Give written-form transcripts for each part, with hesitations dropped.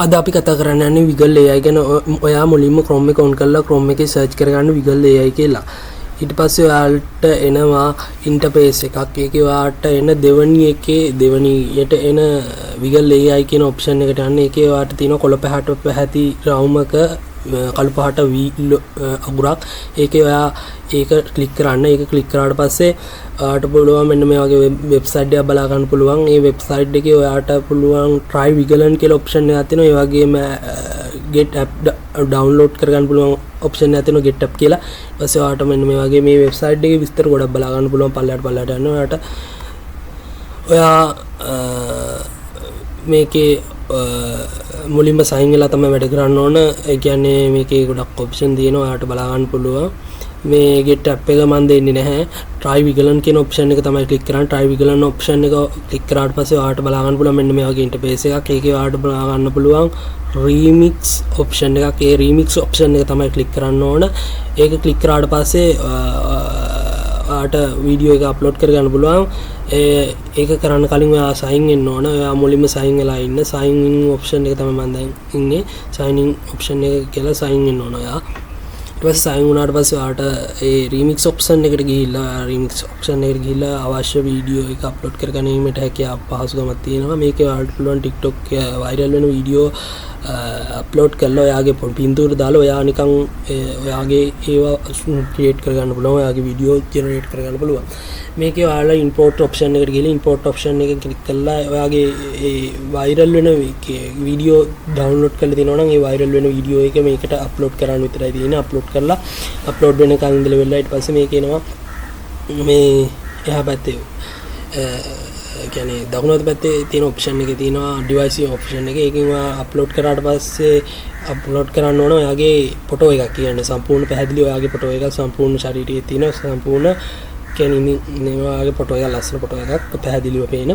අද අපි කතා කරන්න යන්නේ Wiggle AI ගැන. ඔයා මුලින්ම Chrome එක on කරලා Chrome එකේ search කරගන්න Wiggle AI කියලා. ඊට පස්සේ ඔයාලට එනවා interface එකක්. ඒකේ ඔයාලට එන දෙවනියට එන Wiggle AI කියන option එකට යන්න. ඒකේ ඔයාලට තියෙනවා කොළ පැහැති රවුමක කළු පහට අගුරක්. ඒකේ ඔයා ඒක ක්ලික් කරන්න. ඒක ක්ලික් කරාට පස්සේ ඔයාට පුළුවන් මෙන්න මේ වගේ වෙබ්සයිට් එකක් බලා ගන්න පුළුවන්. ඒ වෙබ්සයිට් එකේ ඔයාට පුළුවන් try Wiggle කියලා option එකක් තියෙනවා. ඒ වගේම get app download කරගන්න පුළුවන් option එකක් තියෙනවා get app කියලා. ඊට පස්සේ ඔයාට මෙන්න මේ වගේ මේ වෙබ්සයිට් එකේ විස්තර ගොඩක් බලා ගන්න පුළුවන්. පල්ලයට යන්න ඔයාට ඔයා මේකේ මුලින්ම සයින් වෙලා තමයි වැඩ කරන්න ඕන. ඒ කියන්නේ මේකේ ගොඩක් ඔප්ෂන් තියෙනවා. ඔයාලට බලා ගන්න පුළුවන්. මේ get app එක මම දෙන්නේ නැහැ. try Wiggle කියන ඔප්ෂන් එක තමයි ක්ලික් කරන්න. try Wiggle ඔප්ෂන් එක ක්ලික් කරාට පස්සේ ඔයාලට බලා ගන්න පුළුවන් මෙන්න මේ වගේ ඉන්ටර්ෆේස් එකක්. ඒකේ ඔයාලට බලා ගන්න පුළුවන් remix ඔප්ෂන් එකක්. ඒ remix ඔප්ෂන් එක තමයි ක්ලික් කරන්න ඕන. ඒක ක්ලික් කරාට පස්සේ ඔයාලට වීඩියෝ එක අප්ලෝඩ් කරගන්න පුළුවන්. ඒක කරන්න කලින් ඔයා සයින් වෙන්න ඕන. ඔයා මුලින්ම සයින් වෙලා ඉන්න. සයින් ඉන් ඔප්ෂන් එක තමයි මම දැන් ඉන්නේ. සයින් ඉන් ඔප්ෂන් එක කියලා සයින් වෙන්න ඕන ඔයා. ඊට පස්සේ සයින් වුණාට පස්සේ ඔයාට ඒ රීමික්ස් ඔප්ෂන් එකට ගිහිල්ලා රීමික්ස් ඔප්ෂන් එකට ගිහිල්ලා අවශ්‍ය වීඩියෝ එක අප්ලෝඩ් කරගැනීමට හැකියාව පහසුකමක් තියෙනවා. මේකේ ඔයාලට පුළුවන් TikTok වයිරල් වෙන වීඩියෝ අප්ලෝඩ් කරලා ඔයාගේ පින්තූර දාලා ඔයා නිකන් ඔයාගේ ඒවා ක්‍රියේට් කරගන්න පුළුවන්. ඔයාගේ වීඩියෝ ජෙනරේට් කරගන්න පුළුවන්. මේකේ ඔයාලා import option එකට ගිහලා import option එක ක්ලික් කරලා ඔයාගේ ඒ viral වෙන වීඩියෝ download කරලා තියෙනවා නම් ඒ viral වෙන වීඩියෝ එක මේකට upload කරන්න විතරයි තියෙන්නේ. upload කරලා upload වෙනකන් ඉඳලා වෙලා ඊට පස්සේ මේක එනවා මේ එහා පැත්තේ කියන්නේ දකුණු පැත්තේ තියෙන option එකේ තියෙනවා device option එක. ඒකෙන් upload කරාට පස්සේ upload කරන්න ඕන ඔයාගේ ෆොටෝ එකක්. කියන්නේ සම්පූර්ණ පැහැදිලි ඔයාගේ ෆොටෝ එකක් සම්පූර්ණ ශරීරයේ තියෙන සම්පූර්ණ කියන්නේ මේවාගේ ෆොටෝ එකක් ලස්සන ෆොටෝ එකක් පැහැදිලිව පේන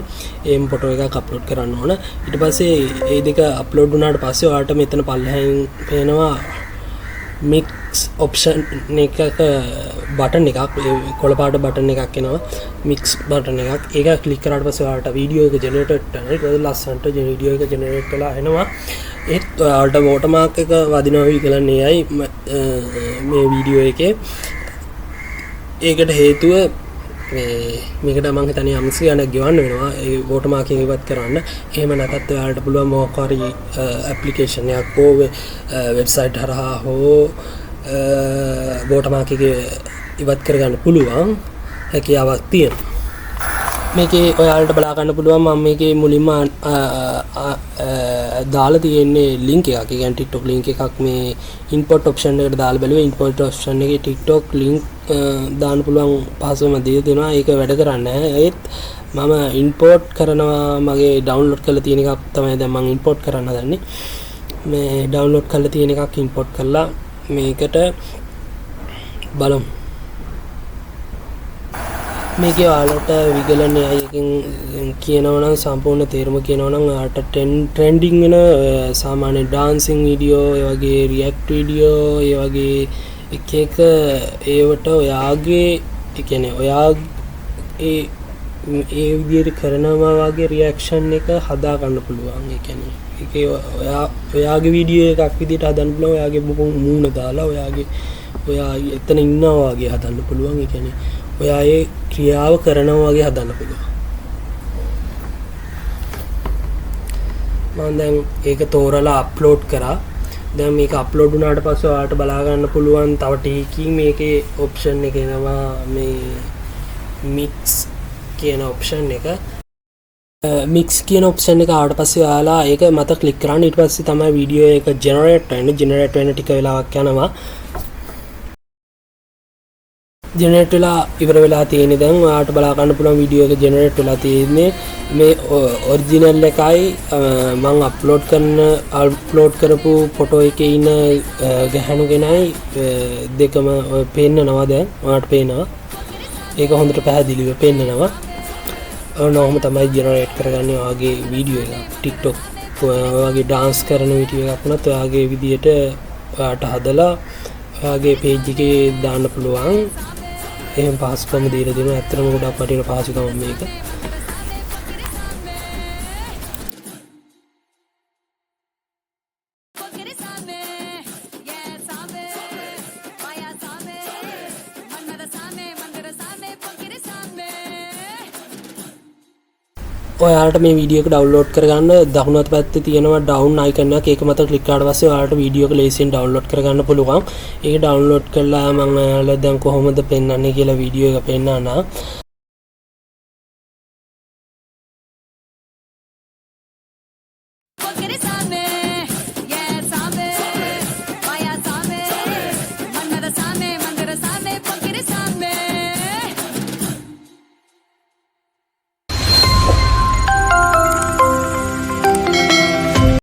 ඒම් ෆොටෝ එකක් අප්ලෝඩ් කරන්න ඕන. ඊට පස්සේ ඒ දෙක අප්ලෝඩ් වුණාට පස්සේ ඔයාලට මෙතන පල්ලෙහින් පේනවා mix option එකක බටන් එකක් කොළ පාට බටන් එකක් එනවා. mix බටන් එකක්. ඒක ක්ලික් කරාට පස්සේ ඔයාලට වීඩියෝ එක ජෙනරේට් වෙනවා. ඒක ලස්සනට වීඩියෝ එක ජෙනරේට් වෙලා එනවා. ඒත් ඔයාලට වෝටර්මාර්ක් එක වදිනවා විකලන්නේ අය මේ වීඩියෝ එකේ. ඒකට හේතුව මේකට මම හිතන්නේ යම්සි ගණක් ගෙවන්න වෙනවා ඒ වෝටර්මාර්ක් එක ඉවත් කරන්න. එහෙම නැත්නම් ඔයාලට පුළුවන් මොකක් හරි ඇප්ලිකේෂන් එකක් හෝ වෙබ්සයිට් හරහා හෝ වෝටර්මාර්ක් එක ඉවත් කරගන්න පුළුවන් හැකියාවක් තියෙනවා. මේකේ ඔයාලට බලා ගන්න පුළුවන් මම මේකේ මුලින්ම දාලා තියෙන්නේ link එකක්. ඒ කියන්නේ TikTok link එකක් මේ import option එකට දාලා බලුවා. import option එකේ TikTok link දාන්න පුළුවන් පහසුවම දීලා දෙනවා. ඒක වැඩ කරන්නේ නැහැ. ඒත් මම import කරනවා මගේ download කරලා තියෙන එකක් තමයි දැන් මම import කරන්න හදන්නේ. මේ download කරලා තියෙන එකක් import කරලා මේකට බලමු. මේකේ ඔයාලට Wiggle AI එකෙන් කියනවා නම් සම්පූර්ණ තේරුම කියනවා නම් ඔයාලට trending වෙන සාමාන්‍ය dancing video ඒ වගේ react video ඒ වගේ එක ඒවට ඔයාගේ ඒ කියන්නේ ඔයාගේ ඒ විදිහට කරනවා වගේ reaction එක හදා ගන්න පුළුවන්. ඒ කියන්නේ ඒකේ ඔයාගේ වීඩියෝ එකක් විදිහට හදන්න පුළුවන්. ඔයාගේ මූණ දාලා ඔයා එතන ඉන්නවා වගේ හදන්න පුළුවන්. ඒ කියන්නේ ඔයා ඒ ක්‍රියාව කරනවා වගේ හදන්න පුළුවන්. මම දැන් ඒක තෝරලා අප්ලෝඩ් කරා. දැන් මේක අප්ලෝඩ් වුණාට පස්සේ ඔයාලට බලා ගන්න පුළුවන් තව ටිකකින් මේකේ ඔප්ෂන් එක එනවා මේ mix කියන ඔප්ෂන් එක. mix කියන ඔප්ෂන් එක ආවට පස්සේ ඔයාලා ඒක මත ක්ලික් කරන්න. ඊට පස්සේ තමයි වීඩියෝ එක ජෙනරේට් වෙන ටික වෙලාවක් යනවා. ජෙනරේට් වෙලා ඉවර වෙලා තියෙන්නේ. දැන් ඔයාලට බලා ගන්න පුළුවන් වීඩියෝ එක ජෙනරේට් වෙලා තියෙන්නේ. මේ ඔරිජිනල් එකයි මම අප්ලෝඩ් කරපු ෆොටෝ එකේ ඉන්න ගැහණු කෙනයි දෙකම පේන්නනවා. දැන් ඔයාලට පේනවා. ඒක හොඳට පැහැදිලිව පේන්නනවා. ඔනෝම තමයි ජෙනරේට් කරගන්නේ ඔයාගේ වීඩියෝ එක. TikTok ඔයාගේ dance කරන වීඩියෝ එකක් වුණත් ඔයාගේ විදියට ඔයාට හදලා ඔයාගේ page එකේ දාන්න පුළුවන්. එහෙම පහසුකම් දීලා දෙනවා. ඇත්තටම ගොඩක් වටින පහසුකම් මේක. ඔයාලට මේ වීඩියෝ එක ඩවුන්ලෝඩ් කරගන්න දකුණු අත පැත්තේ තියෙනවා ඩවුන් අයිකන් එක. ඒක මත ක්ලික් කරාට පස්සේ ඔයාලට වීඩියෝ එක ලේසියෙන් ඩවුන්ලෝඩ් කරගන්න පුළුවන්. ඒක ඩවුන්ලෝඩ් කරලා මම ඔයාලට දැන් කොහොමද පෙන්වන්නේ කියලා වීඩියෝ එක පෙන්නනවා.